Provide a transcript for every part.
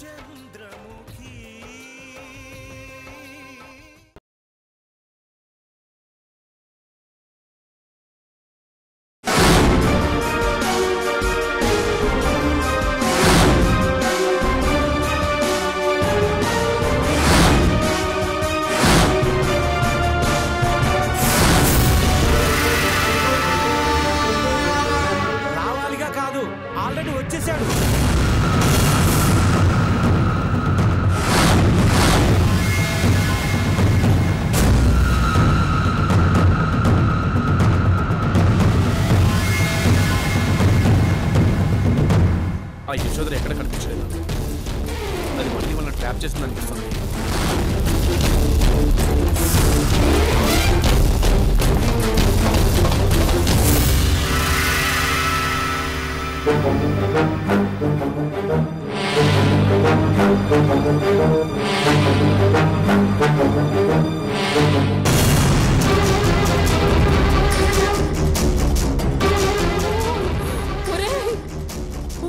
చంద్రముఖి రావాలిగా కాదు, ఆల్రెడీ వచ్చేసాడు. ఆ యశోదర ఎక్కడ కనిపించలేదు. అది మళ్ళీ వాళ్ళని ట్రాప్ చేస్తుంది అనిపిస్తుంది.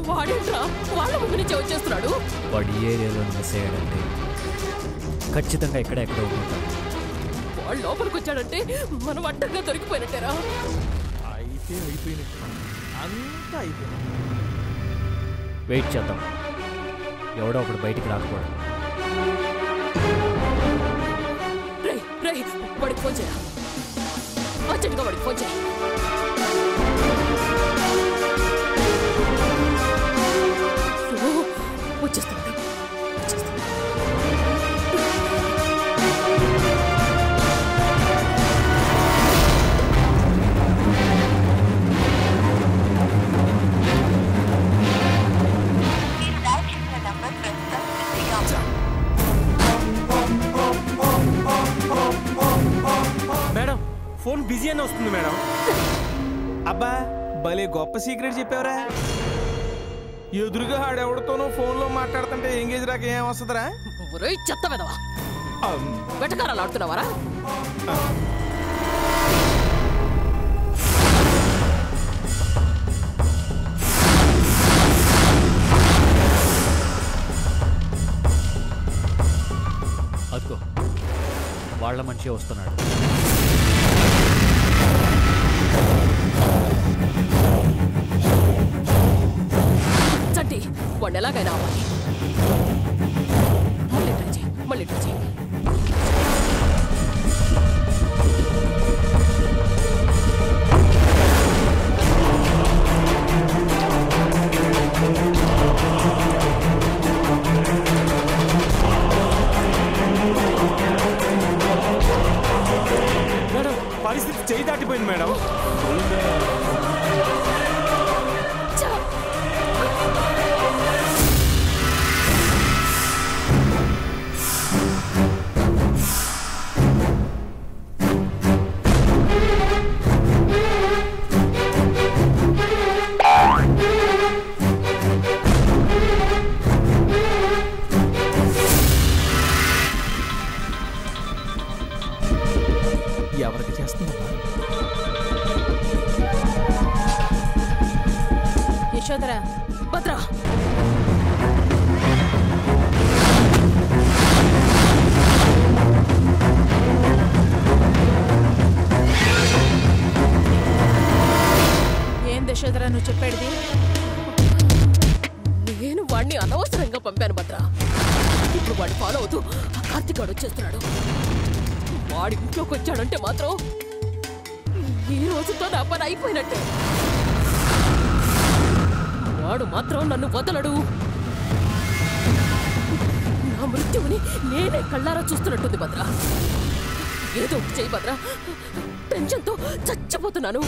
వాడేంట్రా వాళ్ళ ముందు నుంచే వచ్చేస్తున్నాడు. వాడు ఈ ఏరియాలో మిస్ అయ్యాడంటే ఖచ్చితంగా ఎక్కడెక్కడ ఉంటాడు. వాడు లోపలికి వచ్చాడంటే మనం అడ్డంగా దొరికిపోయినట్టేరా. అయితే అయిపోయినట్టు, అంతా అయిపోయింది. వెయిట్ చేద్దాం, ఎవడో ఒకడు బయటికి రాకపోవడం. వాడికి ఫోన్ చేయరా, అర్జెంట్గా వాడికి ఫోన్ చేయ. వచ్చేస్తున్నాడు. మేడం ఫోన్ బిజీ అని వస్తుంది మేడం. అబ్బా భలే గొప్ప సీక్రెట్ చెప్పావరా. ఎదురుగా ఆడెవడితోనో ఫోన్లో మాట్లాడుతుంటే ఎంగేజ్ రాక ఏం వస్తుందిరా? చెత్త వెదవా, వెటకారాలు ఆడుతున్నావారా? అదిగో వాళ్ళ మనిషి వస్తున్నాడు. చంటి వాడిని ఎలాగైనా అవ్వాలి. మళ్ళీ ట్రై చేయి. మేడం పరిస్థితి చేయి దాటిపోయింది మేడం. ఎవరికి చేస్తున్నా? యశోదరా, భద్రా, ఏం యశోదరా నువ్వు చెప్పేది? నేను వాడిని అనవసరంగా పంపాను భద్రా. ఇప్పుడు వాడిని ఫాలో అవుతూ ఆ కార్తీక్ వాడు వచ్చేస్తున్నాడు. వాడి ఇంట్లోకి వచ్చాడంటే మాత్రం ఈ రోజుతో నా పని అయిపోయినట్టే. వాడు మాత్రం నన్ను వదలడు. నా మృత్యువుని నేనే కళ్ళారా చూస్తున్నట్టుంది భద్రా. ఏదో ఒకటి చెయ్యి భద్రా, టెన్షన్తో చచ్చిపోతున్నాను.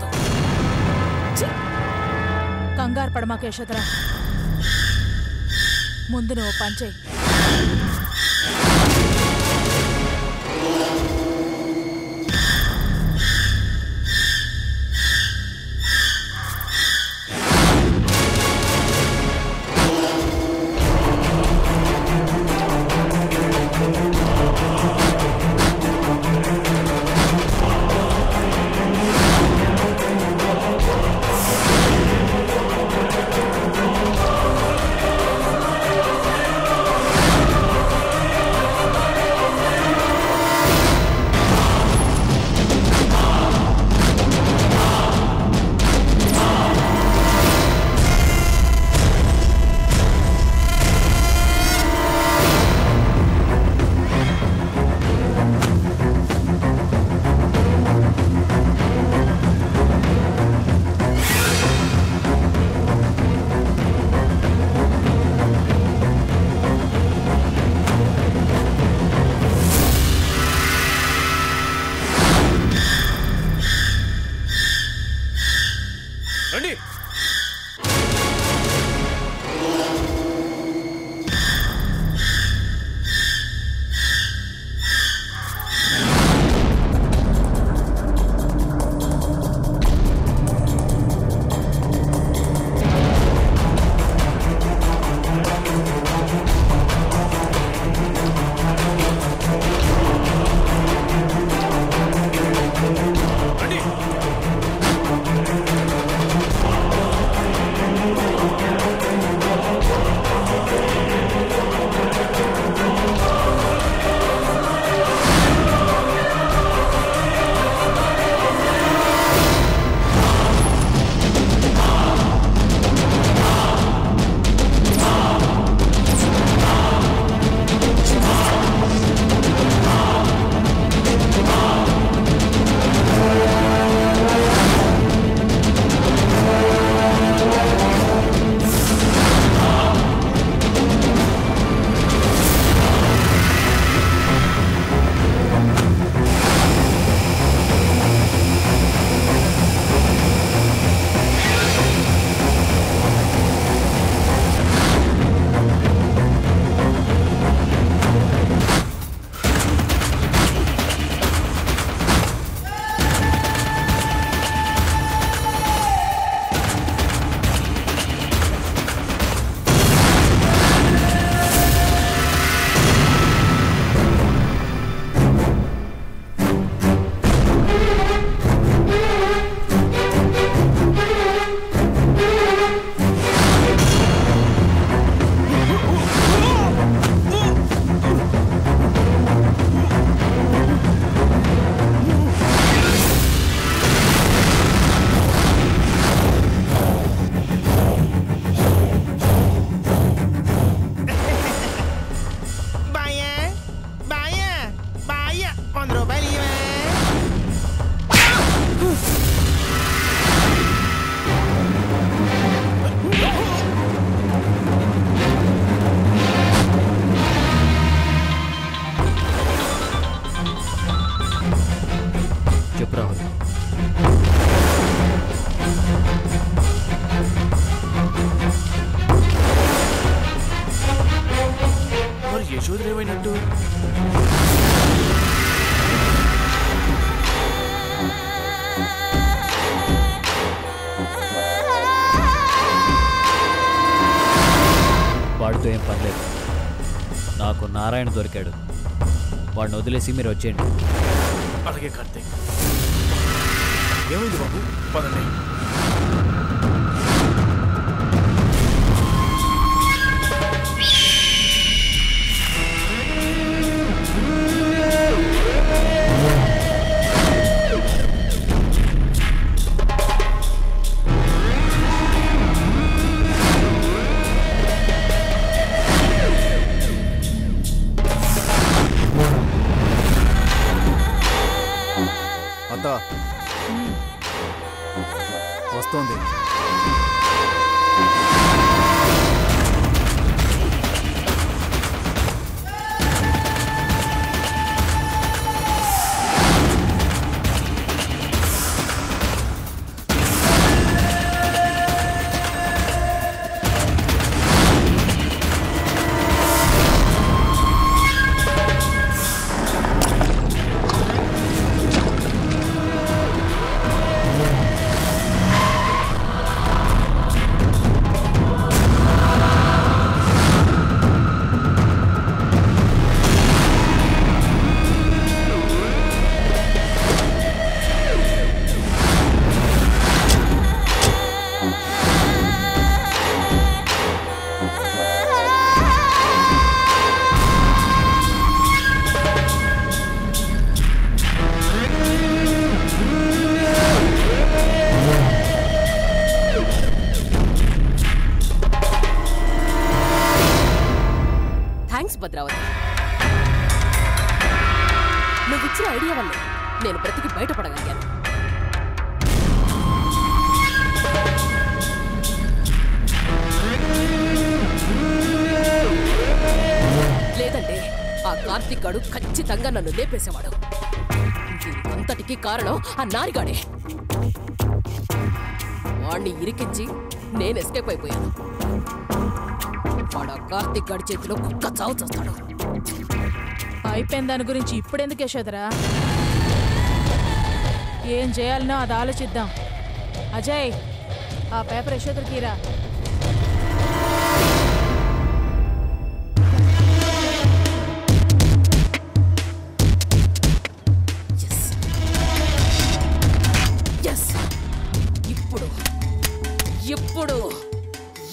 ఉండదు. కంగారు పడమాక యశోధర, ముందు నువ్వు పనిచేయి. యశోదరేమైనట్టు? వాడితో ఏం పర్లేదు, నాకు నారాయణ దొరికాడు. వాడిని వదిలేసి మీరు వచ్చేయండి. అలాగే కార్తీక్. ఏమైంది బాబు? పదండి. వస్తోంది. భద్రావతి. నువ్విచ్చిన ఐడియా వల్ల నేను బ్రతికి బయటపడగలిగాను. లేదంటే ఆ కార్తీక్ గాడు ఖచ్చితంగా నన్ను లేపేసేవాడు. దీనికంతటికీ కారణం ఆ నారిగాడే. వాణ్ణి ఇరికించి నేను ఎస్కేప్ అయిపోయాను. వాడు ఆ కార్తీక్ గాడి చేతిలో కుక్క చావు చేస్తాడు. అయిపోయిన దాని గురించి ఇప్పుడెందుకు యశోదరా? ఏం చేయాలనో అది ఆలోచిద్దాం. అజయ్, ఆ పేపర్ యశోదరికి రా.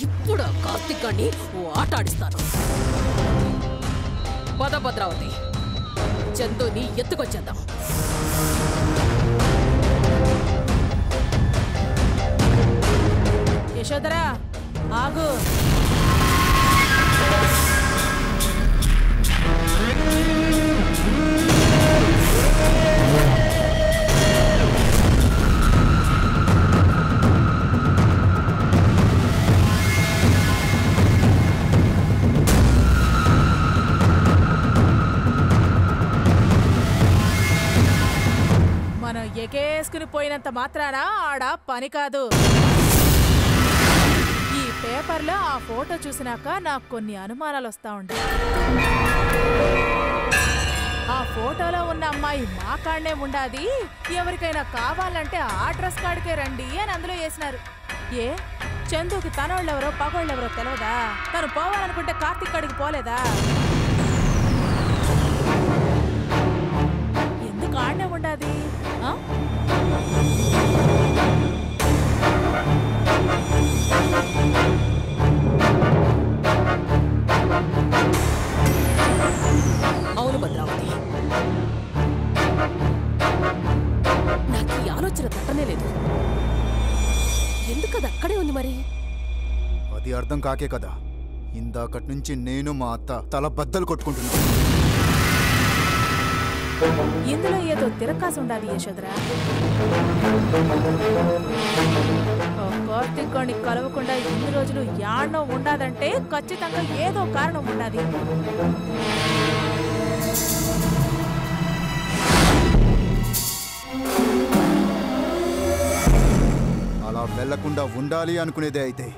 ఇప్పుడు ఆ కార్తీక్ గాడిని ఆట ఆడిస్తాను. పద భద్రావతి, చందుని ఎత్తుకొచ్చేద్దాం. యశోదరా ఆగు. ఎకేసుకుని పోయినంత మాత్రాన ఆడ పని కాదు. ఈ పేపర్లో ఆ ఫోటో చూసినాక నాకు కొన్ని అనుమానాలు వస్తా ఉంటాయి. ఆ ఫోటోలో ఉన్న అమ్మాయి మా కాడనే ఉండాది, ఎవరికైనా కావాలంటే ఆ డ్రెస్ కాడికే రండి అని అందులో వేసినారు. ఏ చందుకి తనోళ్ళెవరో పగోళ్ళెవరో తెలియదా? తను పోవాలనుకుంటే కార్తీక్ కాడికి పోలేదా? ఎందుకు ఆడనే ఉండాది? అవును భద్రావతి, నాకు ఈ ఆలోచన తట్టనే లేదు. ఎందుకది అక్కడే ఉంది మరి? అది అర్థం కాకే కదా ఇందాకటి నుంచి నేను మా అత్త తల బద్దలు కొట్టుకుంటున్నా. ఇందులో ఏదో తిరకాసు ఉండాలి యశోదరా. కార్తీక్ గాడిని కలవకుండా ఇన్ని రోజులు యాడ్నో ఉండాదంటే ఖచ్చితంగా ఏదో కారణం ఉండాలి. అలా వెళ్లకుండా ఉండాలి అనుకునేదే అయితే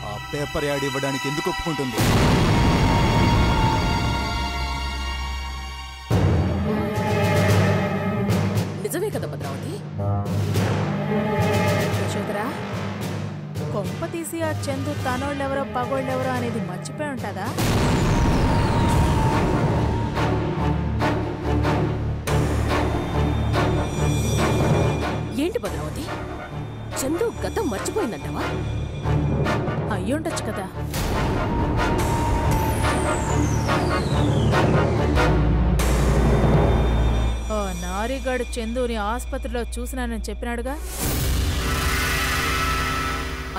ఆ పేపర్ యాడ్ ఇవ్వడానికి ఎందుకు ఒప్పుకుంటుంది? నిజమే కదా భద్రావతి? యశోదరా, కొంప తీసి ఆ చందు తనోళ్ళెవరో పగోళ్ళెవరో అనేది మర్చిపోయి ఉంటుందా? ఏంటి భద్రావతి, చందు గతం మర్చిపోయిందంటావా? అయ్యుండొచ్చు కదా. ఓ నారిగాడు చందుని ఆసుపత్రిలో చూసినానని చెప్పినాడుగా.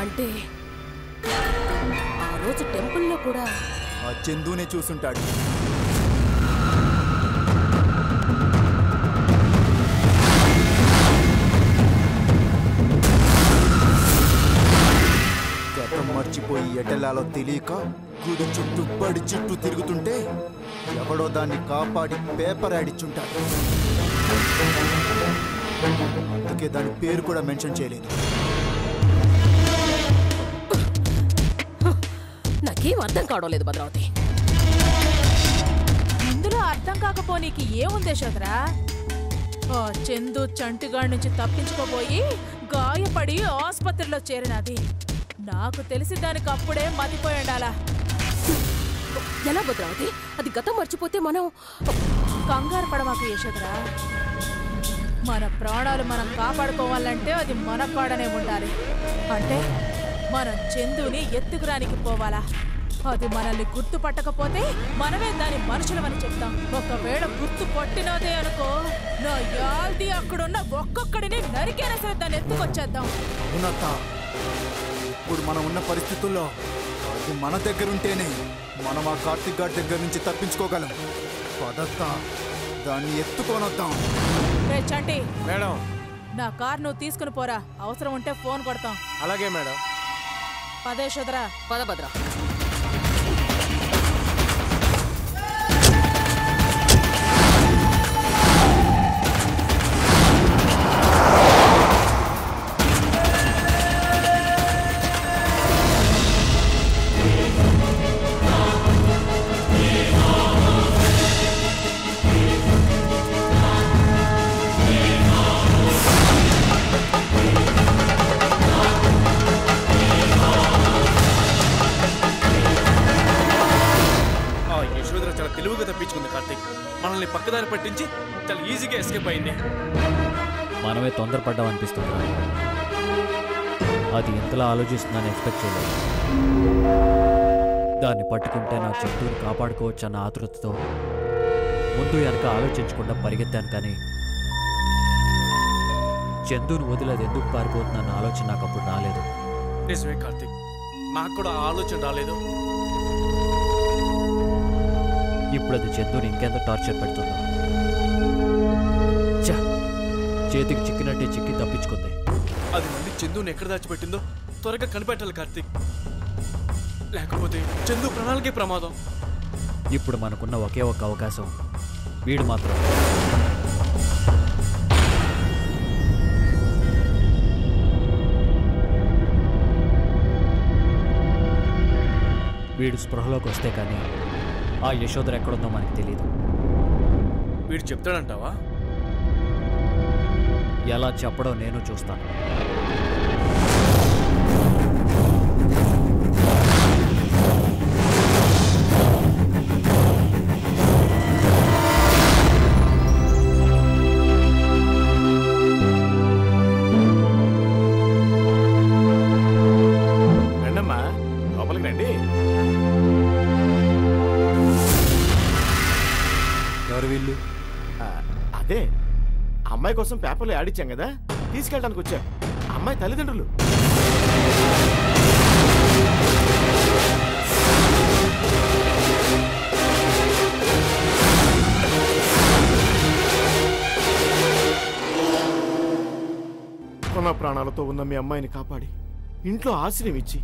అంటే ఆ రోజు టెంపుల్లో కూడా ఆ చందునే చూసుంటాడు. గతం మర్చిపోయి ఎటెల్లాలో తెలియక గుడి చుట్టూ బడి చుట్టూ తిరుగుతుంటే ఎవడో దాన్ని కాపాడి పేపర్ ఆడిచ్చుంటాడు. అందుకే దాని పేరు కూడా మెన్షన్ చేయలేదు. నాకేం అర్థం కావడం లేదు భద్రావతి. ఇందులో అర్థం కాకపోనీకి ఏముంది యశోదరా? ఓ చందు చంటిగాడి నుంచి తప్పించుకోబోయి గాయపడి ఆసుపత్రిలో చేరినది. నాకు తెలిసి దానికి అప్పుడే మతిపోయి ఉండాలా. ఎలా భద్రావతి? అది గతం మర్చిపోతే మనం కంగారు పడమాకు యశోదరా. మన ప్రాణాలు మనం కాపాడుకోవాలంటే అది మన కాడనే ఉండాలి. అంటే మనం చందుని ఎత్తుకురానికి పోవాలా. అది మనల్ని గుర్తుపట్టకపోతే మనమే దాని మనుషులమని చెప్తాం. ఒకవేళ గుర్తు పట్టినదే అనుకో, నా యాల్ది అక్కడున్న ఒక్కొక్కడిని నరికేనా సరే దాన్ని ఎత్తుకొచ్చేద్దాం. ఇప్పుడు మనం ఉన్న పరిస్థితుల్లో అది మన దగ్గర ఉంటేనే మనం ఆ కార్తిక్ గారి దగ్గర నుంచి తప్పించుకోగలం. పదత్తా దాన్ని ఎత్తుకోనొద్దాం. రే చంటి, మేడం. నా కార్ నువ్వు తీసుకుని పోరా. అవసరం ఉంటే ఫోన్ కొడతాం. అలాగే మేడం. పదే యశోదరా. పద భద్ర. తెలివిగా తప్పించుకుంది కార్తీక్. మనల్ని పక్కదారి పట్టించి చాలా ఈజీగా ఎస్కేప్ అయింది. మనమే తొందరపడ్డాం అనిపిస్తుంది. అది ఇంతలా ఆలోచిస్తుందని ఎక్స్పెక్ట్ చేయలేదు. దాన్ని పట్టుకుంటే నా చెట్టుని కాపాడుకోవచ్చు అన్న ఆతృతతో ముందు వెనక ఆలోచించకుండా పరిగెత్తాను. కానీ చందుని వదిలేది ఎందుకు పారిపోతుందన్న ఆలోచన నాకు అప్పుడు రాలేదు. నిజమే కార్తీక్, నాకు కూడా ఆలోచన రాలేదు. ఇప్పుడు అది చందుని ఇంకెంత టార్చర్ పెడుతుందో. చేతికి చిక్కినట్టే చిక్కి తప్పించుకుంది. అది మళ్ళీ చందుని ఎక్కడ దాచిపెట్టిందో త్వరగా కనిపెట్టాలి కార్తీక్, లేకపోతే చందు ప్రాణాలకే ప్రమాదం. ఇప్పుడు మనకున్న ఒకే ఒక అవకాశం వీడు మాత్రం. వీడు స్పృహలోకి వస్తే కానీ ఆ యశోదర ఎక్కడుందో మనకు తెలియదు. వీడు చెప్తాడంటావా? ఎలా చెప్పడో నేను చూస్తాను. రండమ్మా, లోపలికి రండి. ఎవరు వీళ్ళు? అదే అమ్మాయి కోసం పేపర్లో యాడ్ ఇచ్చాం కదా, తీసుకెళ్ళడానికి వచ్చా. అమ్మాయి తల్లిదండ్రులు. కొన ప్రాణాలతో ఉన్న మీ అమ్మాయిని కాపాడి ఇంట్లో ఆశ్రయం ఇచ్చి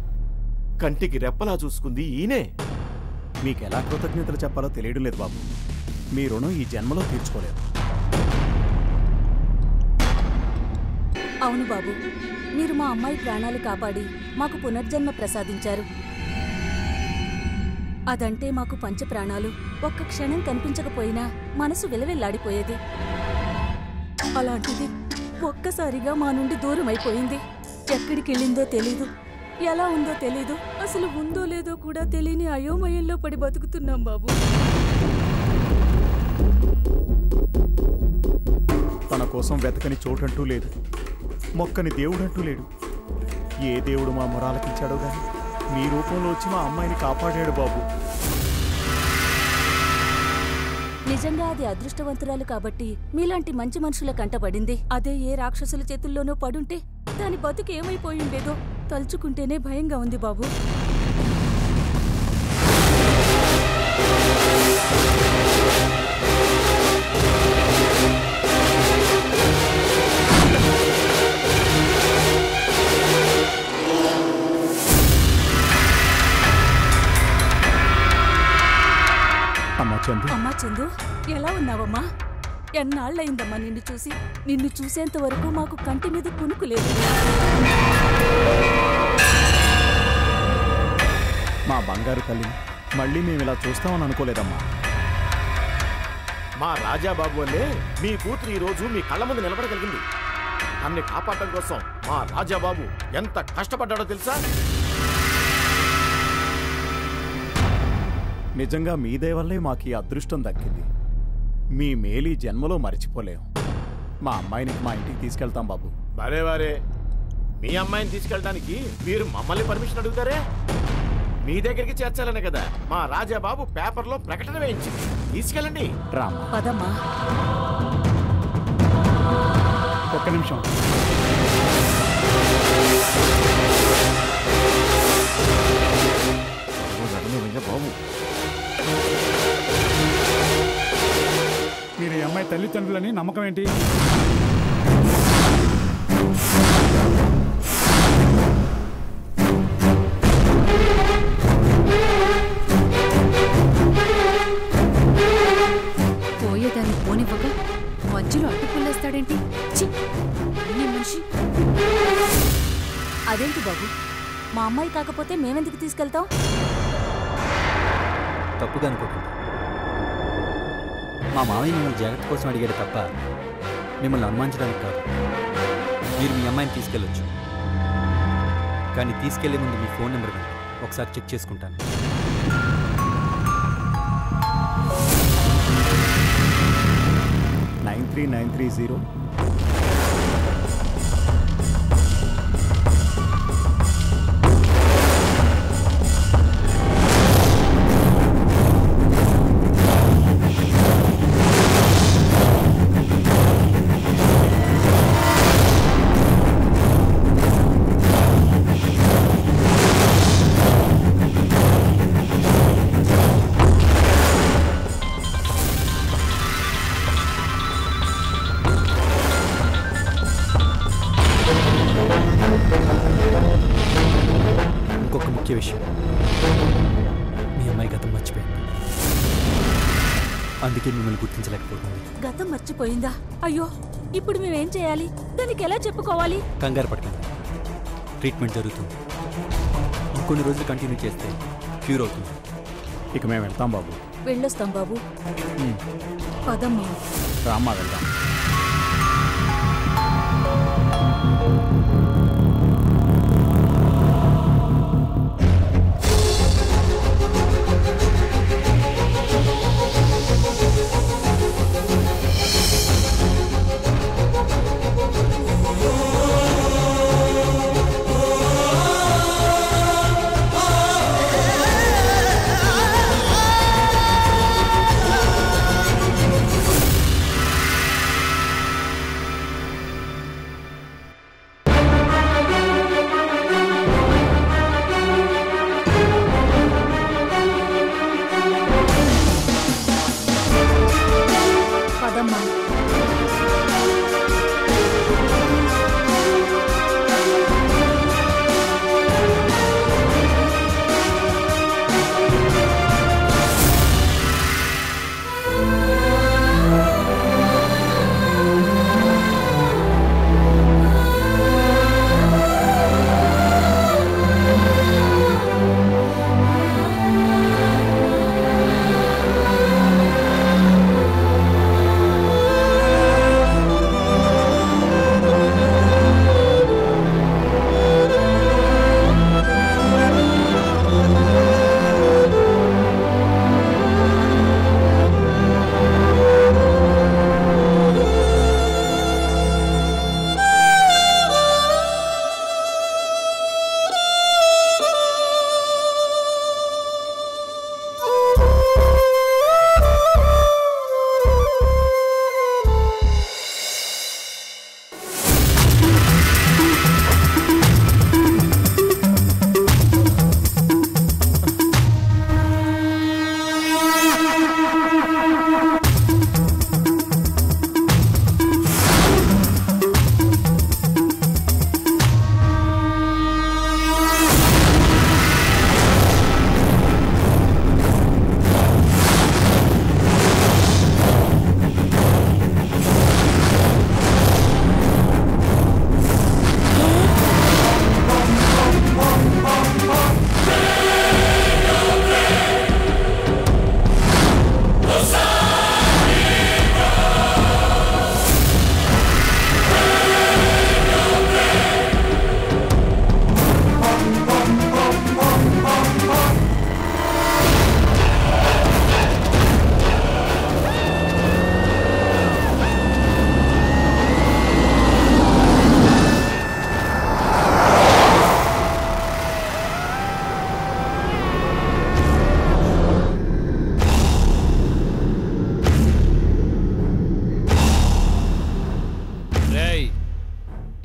కంటికి రెప్పలా చూసుకుంది ఈయనే. మీకెలా కృతజ్ఞతలు చెప్పాలో తెలియడం లేదు బాబు. మీ రుణం ఈ జన్మలో తీర్చుకోలేదు. అవును బాబు, మీరు మా అమ్మాయి ప్రాణాలు కాపాడి మాకు పునర్జన్మ ప్రసాదించారు. అదంటే మాకు పంచప్రాణాలు. ఒక్క క్షణం కనిపించకపోయినా మనసు విలవిల్లాడిపోయేది. అలాంటిది ఒక్కసారిగా మా నుండి దూరం అయిపోయింది. ఎక్కడికెళ్ళిందో తెలీదు, ఎలా ఉందో తెలీదు, అసలు ఉందో లేదో కూడా తెలియని అయోమయంలో పడి బతుకుతున్నాం బాబు. తన కోసం వెతకని చోటంటూ లేదు, మొక్కని దేవుడంటూ లేడు. ఏ దేవుడు మా మొరాలకిచ్చాడో గాని మీ రూపంలో వచ్చి మా అమ్మాయిని కాపాడాడు బాబు. నిజంగా అది అదృష్టవంతురాలు కాబట్టి మీలాంటి మంచి మనుషుల కంటపడింది. అదే ఏ రాక్షసుల చేతుల్లోనో పడుంటే దాని బతుకు ఏమైపోయిండేదో తలుచుకుంటేనే భయంగా ఉంది బాబు. అమ్మా చందు, ఎలా ఉన్నావమ్మా? ఎన్నాళ్ళయిందమ్మా నిన్ను చూసి. నిన్ను చూసేంత వరకు మాకు కంటి మీద కునుకు లేదు. మా బంగారు తల్లిని మళ్ళీ మేము ఇలా చూస్తామని అనుకోలేదమ్మా. మా రాజాబాబు వల్లే మీ కూతురు ఈ రోజు మీ కళ్ళ ముందు నిలబడగలిగింది. అన్ని కాపాడటం కోసం మా రాజాబాబు ఎంత కష్టపడ్డాడో తెలుసా? నిజంగా మీ దయ వల్లే మాకు ఈ అదృష్టం దక్కింది. మీ మేలు ఈ జన్మలో మర్చిపోలేం. మా అమ్మాయిని మా ఇంటికి తీసుకెళ్తాం బాబు. భలే వారే, మీ అమ్మాయిని తీసుకెళ్ళడానికి మీరు మమ్మల్ని పర్మిషన్ అడుగుతారే? మీ దగ్గరికి చేర్చాలనే కదా మా రాజాబాబు పేపర్లో ప్రకటన వేయించింది. తీసుకెళ్ళండి. రామ్మా. పదమ్మా. ఒక్క నిమిషం. తల్లిదండ్రులని నమ్మకం ఏంటి? పోయేదాన్ని పోనివ్వగా మధ్యలో అడ్డుపుల్లేస్తాడేంటి? మనిషి. అదేంటి బాబు, మా అమ్మాయి కాకపోతే మేమెందుకు తీసుకెళ్తాం? తప్పుగా అనుకోకండి. మా మామయ్య మిమ్మల్ని జాగ్రత్త కోసం అడిగాడు తప్ప మిమ్మల్ని అనుమానించడానికి కాదు. మీరు మీ అమ్మాయిని తీసుకెళ్ళొచ్చు, కానీ తీసుకెళ్లే ముందు మీ ఫోన్ నెంబర్ ఒకసారి చెక్ చేసుకుంటాను. నైన్ 3930. ఇంకొక ముఖ్య విషయం, మీ అమ్మాయి గతం మర్చిపోయింది, అందుకే మిమ్మల్ని గుర్తించలేకపోతుంది. గతం మర్చిపోయిందా? అయ్యో, ఇప్పుడు మేమేం చేయాలి? దానికి ఎలా చెప్పుకోవాలి? కంగారు పడకండి, ట్రీట్మెంట్ జరుగుతుంది. ఇంకొన్ని రోజులు కంటిన్యూ చేస్తే క్యూర్ అవుతుంది. ఇక మేము వెళ్తాం బాబు. వెళ్ళొస్తాం బాబు. పదమ్మా. రామ్మా వెళ్దాం.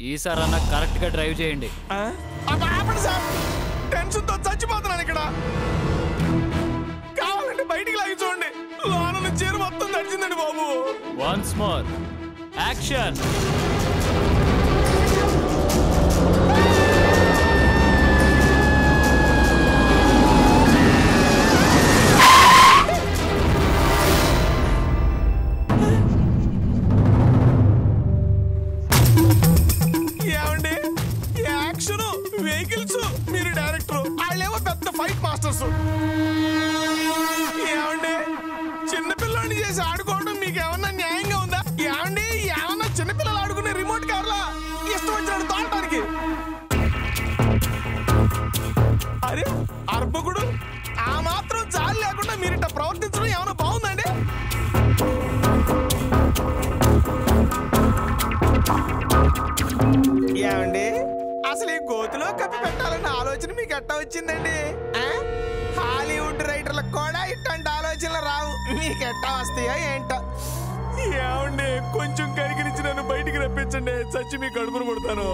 ఈసారన్నా కరెక్ట్ గా డ్రైవ్ చేయండి. టెన్షన్ తో చచ్చిపోతున్నాను ఇక్కడ. కావాలంటే బయటికి లాగి చూడండి, లోన నుంచి మొత్తం తడిచిందండి బాబు. Once more action. ఏమండి యాక్షన్ వెహికల్స్, మీరు డైరెక్టర్, వాళ్ళేమో పెద్ద ఫైట్ మాస్టర్స్. ఏమండి చిన్నపిల్లని చేసి ఆడుకోవడం మీకు ఏమన్నా న్యాయంగా ఉందా? ఏమండి ఏమన్నా చిన్నపిల్లలు ఆడుకునే రిమోట్ కార్లా ఇష్టం వచ్చినట్టు తోలటానికి? అరే అర్భకుడు, ఆ మాత్రం చాలు లేకుండా మీరు ఇట్లా ప్రవర్తించడం ఏమైనా బాగుందండి? ఏమండి అసలు ఈ గోతులో కప్పి పెట్టాలన్న ఆలోచన మీకు ఎట్టా వచ్చిందండి? హాలీవుడ్ రైటర్లకు కూడా ఇట్లాంటి ఆలోచనలు రావు, మీకు ఎట్టా వస్తాయో ఏంటో. ఏమండి కొంచెం కరిగిరించి నన్ను బయటికి రప్పించండి, చచ్చి మీ కడుపును పుడతాను.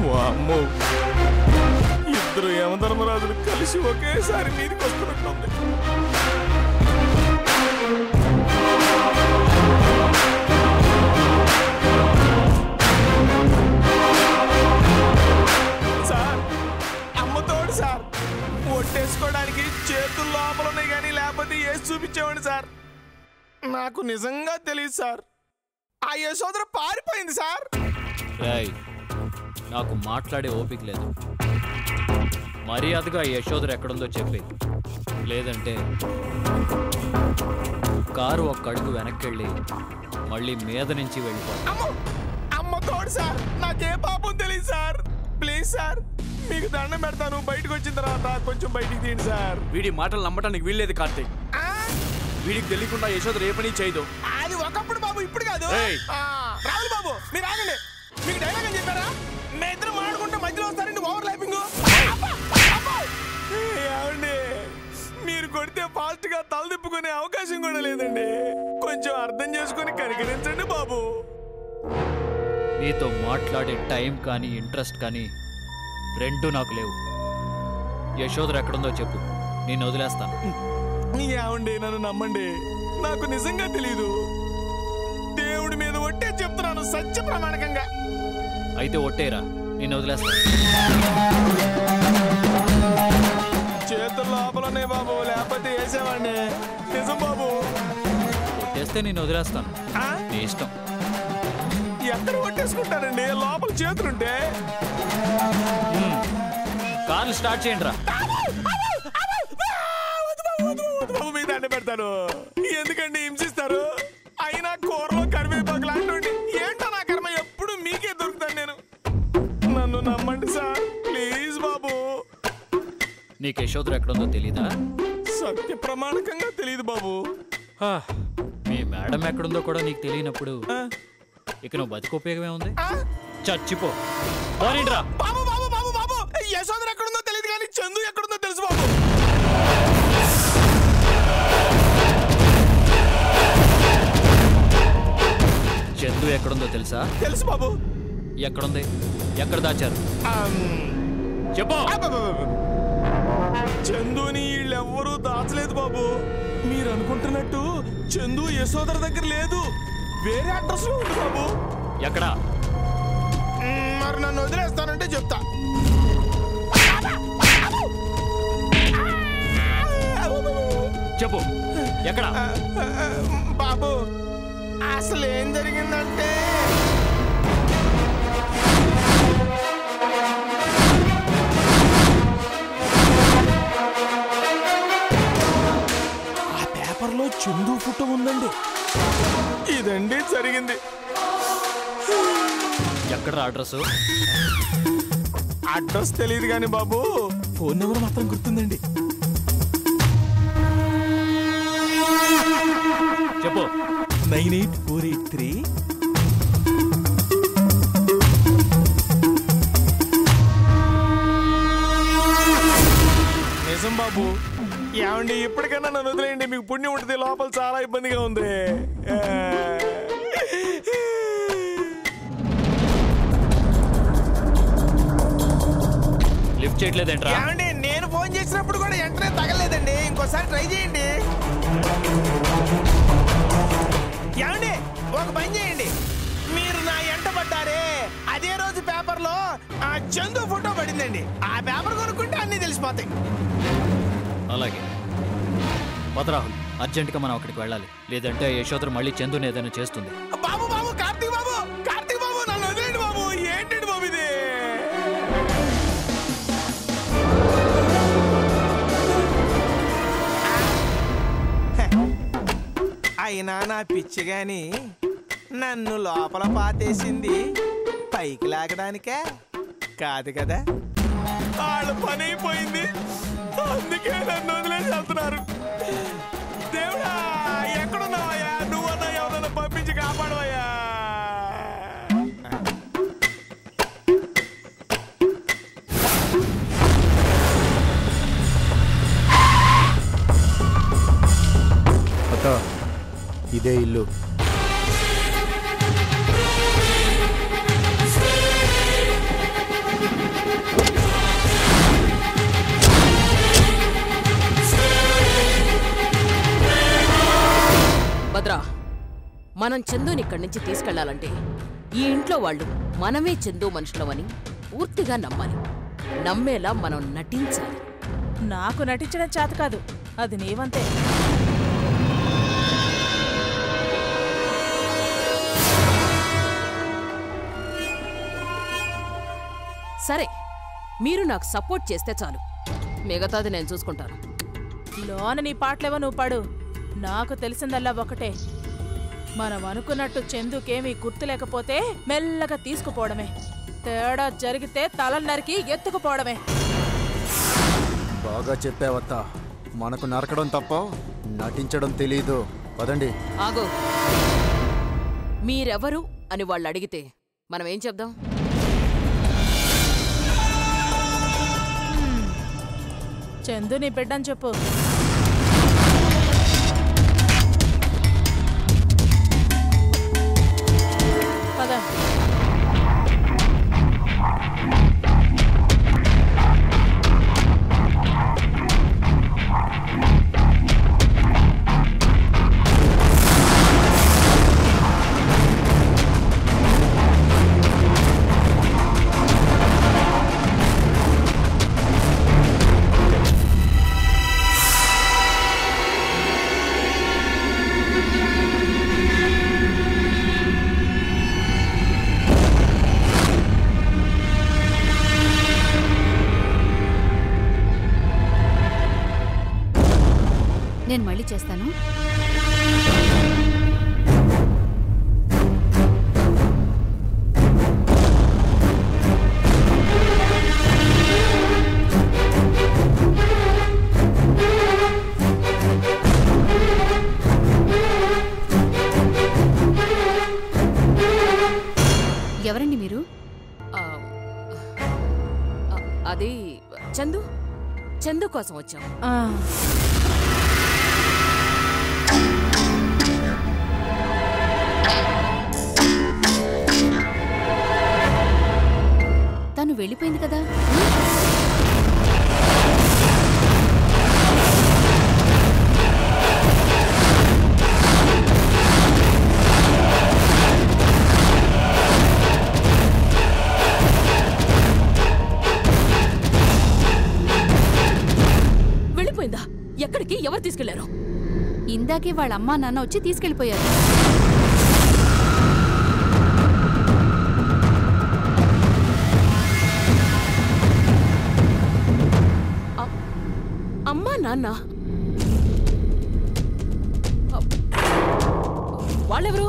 వామ్మో, ఇద్దరు యమధర్మరాజులు కలిసి ఒకేసారి మీదికి వస్తున్నట్టుంది. సార్ అమ్మతోడు సార్, ఒట్టేసుకోవడానికి చేతులు లోపల ఉన్నాయి కానీ లేకపోతే వేసి చూపించేవాడి సార్. నాకు నిజంగా తెలియదు సార్, ఆ యశోదర పారిపోయింది సార్. నాకు మాట్లాడే ఓపిక లేదు. మర్యాదగా యశోదరు ఎక్కడుందో చెప్పి, లేదంటే కారు ఒక్క అడుగు వెనక్కెళ్ళి మళ్ళీ మీద నుంచి వెళ్ళిపోతాను. అమ్మ తోడు సార్, నాకే పాపం తెలియదు సార్. ప్లీజ్ సార్ మీకు దండం పెడతాను, బయటకు వచ్చిన తర్వాత కొంచెం బయటికి తీయండి సార్. వీడి మాటలు నమ్మటానికి వీల్లేదు కార్తీక్. వీడికి తెలియకుండా యశోదరు ఏ పని చేయదు. అది ఒకప్పుడు బాబు, ఇప్పుడు కాదు. రావులు బాబు మీరు ఆగండి, మీకు డైలాగ్ అని చెప్పారా? మీ ఇద్దరు మాడుకుంటే మధ్యలో వస్తారండి ఓవర్ ల్యాపింగ్. ఏమండి మీరు కొడితే ఫాస్ట్ గా తలదిప్పుకునే అవకాశం కూడా లేదండి, కొంచెం అర్థం చేసుకుని కనికరించండి బాబు. నీతో మాట్లాడే టైం కానీ ఇంట్రెస్ట్ కానీ రెండూ నాకు లేవు. యశోదరు ఎక్కడుందో చెప్పు, నేను వదిలేస్తాను. ఏమండి నన్ను నమ్మండి, నాకు నిజంగా తెలీదు. దేవుడి మీద ఒట్టే చెప్తున్నాను, సత్య ప్రమాణకంగా. అయితే ఒట్టేరా, నేను వదిలేస్తాను. చేతుల లోపలనే బాబు, లేకపోతే వేసేవాడిని. నిజం బాబు, ఒట్టేస్తే నేను వదిలేస్తాను, నీ ఇష్టం. ఎక్కడ ఒట్టేసుకుంటారండి లోపల చేతులుంటే? కార్లు స్టార్ట్ చేయండి రా. బాబు మీద దండ పెడతాను, ఎందుకండి హింసిస్తారు? అయినా కూరలో కరివేపాకు లాంటి ఏంటో నా కర్మ, ఎప్పుడు మీకే దొరుకుతాను నేను. నన్ను నమ్మండి సార్ ప్లీజ్ బాబు. నీకు యశోదరు ఎక్కడుందో తెలీదా? సత్య ప్రమాణకంగా తెలియదు బాబు. మీ మేడం ఎక్కడుందో కూడా నీకు తెలియనప్పుడు ఇక నువ్వు బతికి ఉపయోగమే ఉంది? చచ్చిపో. పోనీండ్రా. బాబు బాబు బాబు బాబు, యశోదరు ఎక్కడుందో తెలియదు కానీ చందు ఎక్కడుందో తెలుసు బాబు. చందు ఎక్కడుందో తెలుసా? తెలుసు బాబు. ఎక్కడుంది? ఎక్కడ దాచారు చెప్పు. చందుని వీళ్ళెవ్వరూ దాచలేదు బాబు. మీరు అనుకుంటున్నట్టు చందు యశోదర దగ్గర లేదు, వేరే అడ్రస్ లో ఉంది బాబు. ఎక్కడా? మరి నన్ను వదిలేస్తానంటే చెప్తా. చెప్పు ఎక్కడా? బాబు అసలు ఏం జరిగిందంటే, ఆ పేపర్లో చందు ఫోటో ఉందండి. ఇదండి జరిగింది. ఎక్కడ అడ్రస్? అడ్రస్ తెలియదు కానీ బాబు ఫోన్ నెంబర్ మాత్రం గుర్తుందండి. చెప్పు. 98483. నిజం బాబు. ఏమండి ఇప్పటికైనా నన్ను వదిలేయండి, మీకు పుణ్యం ఉంటుంది, లోపల చాలా ఇబ్బందిగా ఉంది. లిఫ్ట్ చేయట్లేదేంట్రా? ఏమండి నేను ఫోన్ చేసినప్పుడు కూడా వెంటనే తగలేదండి, ఇంకోసారి ట్రై చేయండి. ఏమండి ఒక పని చేయండి, మీరు నా ఎంట పడ్డారే అదే రోజు పేపర్లో ఆ చందు ఫోటో పడిందండి, ఆ పేపర్ కొనుక్కుంటే అన్నీ తెలిసిపోతాయి. అలాగే భద్రాహుల్, అర్జెంటుగా మనం అక్కడికి వెళ్ళాలి, లేదంటే యశోధర మళ్ళీ చందుని ఏదైనా చేస్తుంది. బాబు బాబు కార్తీక్ బాబు, కార్తీక్ బాబు నన్ను వదిలేండి బాబు. ఏంటండి బాబు ఇది? అయినా నా పిచ్చి గాని నన్ను లోపల పాతేసింది పైకి లాగడానికే కాదు కదా. వాళ్ళ పని అయిపోయింది, అందుకే నన్ను వదిలేసి వెళ్తున్నారు. దేవుడా ఎక్కడున్నావయ్యా? నువ్వన్నా ఎవరన్నా పంపించి కాపాడవయ్యా. అక్క ఇదే ఇల్లు. భద్రా, మనం చందుని ఇక్కడి నుంచి తీసుకెళ్లాలంటే ఈ ఇంట్లో వాళ్ళు మనమే చందు మనుషులమని పూర్తిగా నమ్మాలి. నమ్మేలా మనం నటించాలి. నాకు నటించడం చేత కాదు, అది నీవంతే. సరే, మీరు నాకు సపోర్ట్ చేస్తే చాలు, మిగతాది నేను చూసుకుంటాను. లోన నీ పాటలేవో నువ్వు పడు, నాకు తెలిసిందల్లా ఒకటే, మనం అనుకున్నట్టు చందుకేమీ గుర్తు లేకపోతే మెల్లగా తీసుకుపోవడమే, తేడా జరిగితే తల నరికి ఎత్తుకుపోవడమే. బాగా చెప్పావత్త, మనకు నరకడం తప్ప నటించడం తెలీదు. పదండి. ఆగో, మీరెవరు అని వాళ్ళు అడిగితే మనం ఏం చెప్దాం? చందు నీ బిడ్డని చెప్పు. పద. నేను మళ్ళీ చేస్తాను. ఎవరండి మీరు? అది చందు, చందు కోసం వచ్చాం. తను వెళ్ళిపోయింది కదా. వెళ్ళిపోయిందా? ఎక్కడికి? ఎవరు తీసుకెళ్లారు? ఇందాకే వాళ్ళ అమ్మా నాన్న వచ్చి తీసుకెళ్లిపోయారు. అమ్మా నాన్న వాళ్ళెవరు?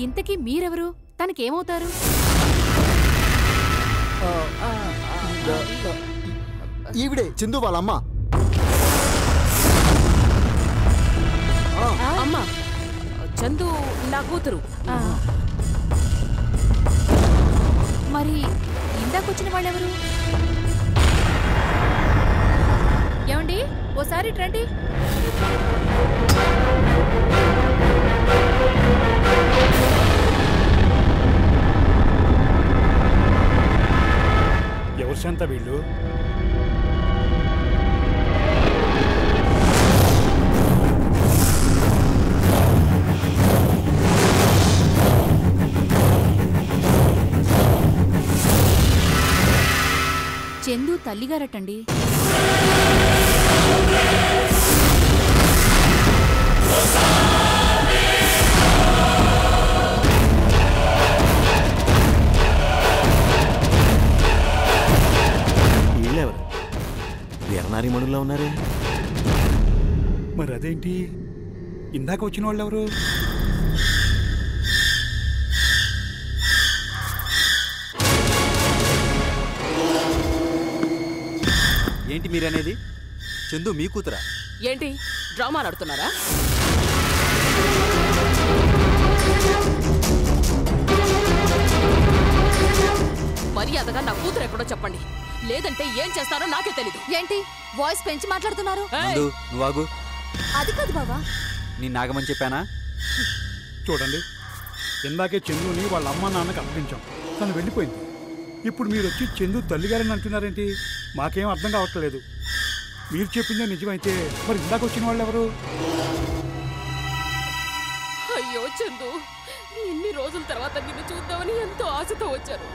ఇంతకీ మీరెవరు? తనకేమవుతారు? ఈవిడే చందు వాళ్ళమ్మ. అమ్మా, చందు నా కూతురు. మరి ఇందాకొచ్చిన వాళ్ళెవరు? ఏమండి, ఓసారి రండి. ఎవరు శాంత వీళ్ళు? చందు తల్లిగారటండి. వీళ్ళెవరు? వీరనారి మణుల్లో ఉన్నారే. మరి అదేంటి ఇందాక వచ్చిన వాళ్ళు ఎవరు? ఏంటి మీరనేది? చందు మీ కూతురా? ఏంటి డ్రామా ఆడుతున్నారా? మర్యాదగా నా కూతురు ఎక్కడో చెప్పండి, లేదంటే ఏం చేస్తారో నాకే తెలీదు. ఏంటి వాయిస్ పెంచి మాట్లాడుతున్నారు? నందు, నువ్వు ఆగు. అది కాదు బావా. నీ నాగమని చెప్పానా? చూడండి, ఇందాకే చందుని వాళ్ళ అమ్మ నాన్నకి అప్పగించాం, తను వెళ్ళిపోయింది. ఇప్పుడు మీరు వచ్చి చందు తల్లిగారని అంటున్నారేంటి? మాకేం అర్థం కావట్లేదు. మీరు చెప్పిందే నిజమైతే మరి ఇందాక వచ్చిన వాళ్ళు ఎవరు? అయ్యో చందు, ఇన్ని రోజుల తర్వాత నిన్ను చూద్దామని ఎంతో ఆశతో వచ్చాను,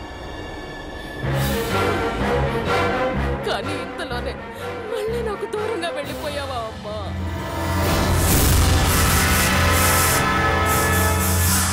కానీ ఇంతలోనే మళ్ళీ నాకు దూరంగా వెళ్ళిపోయావా అమ్మా?